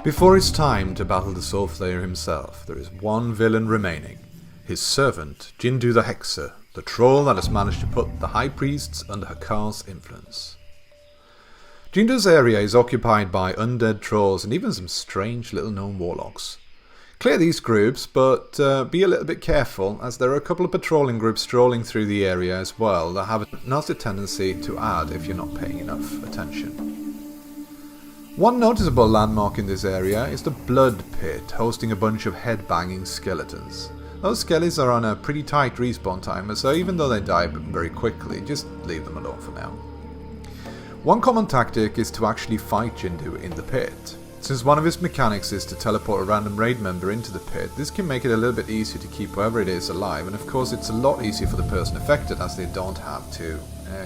Before it's time to battle the Soul Slayer himself, there is one villain remaining. His servant, Jin'do the Hexxer, the troll that has managed to put the High Priests under Hakar's influence. Jin'do's area is occupied by undead trolls and even some strange little known warlocks. Clear these groups, but be a little bit careful, as there are a couple of patrolling groups strolling through the area as well that have a nasty tendency to add if you're not paying enough attention. One noticeable landmark in this area is the Blood Pit, hosting a bunch of head-banging skeletons. Those skellies are on a pretty tight respawn timer, so even though they die very quickly, just leave them alone for now. One common tactic is to actually fight Jin'do in the pit. Since one of his mechanics is to teleport a random raid member into the pit, this can make it a little bit easier to keep whoever it is alive, and of course it's a lot easier for the person affected as they don't have to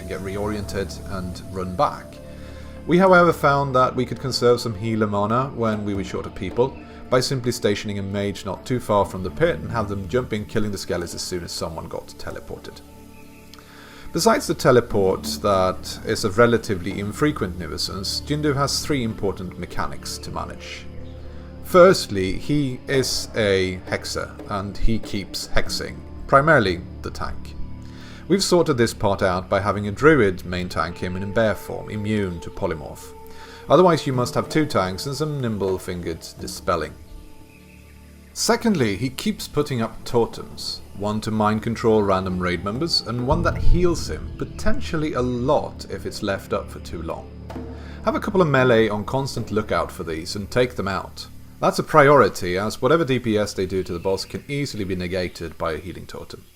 get reoriented and run back. We however found that we could conserve some healer mana when we were short of people by simply stationing a mage not too far from the pit and have them jump in killing the skellies as soon as someone got teleported. Besides the teleport that is a relatively infrequent nuisance, Jin'do has three important mechanics to manage. Firstly, he is a hexer and he keeps hexing, primarily the tank. We've sorted this part out by having a druid main tank him in bear form, immune to polymorph. Otherwise you must have two tanks and some nimble-fingered dispelling. Secondly, he keeps putting up totems, one to mind control random raid members and one that heals him, potentially a lot if it's left up for too long. Have a couple of melee on constant lookout for these and take them out. That's a priority, as whatever DPS they do to the boss can easily be negated by a healing totem.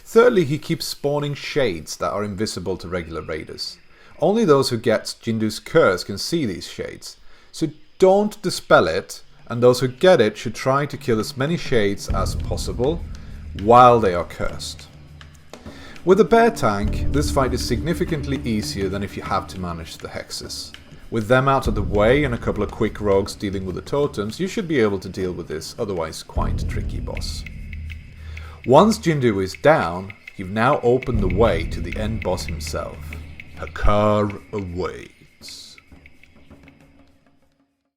Thirdly, he keeps spawning shades that are invisible to regular raiders. Only those who get Jin'do's curse can see these shades, so don't dispel it, and those who get it should try to kill as many shades as possible while they are cursed. With a bear tank, this fight is significantly easier than if you have to manage the hexes. With them out of the way and a couple of quick rogues dealing with the totems, you should be able to deal with this otherwise quite tricky boss. Once Jin'do is down, you've now opened the way to the end boss himself. Hakar away.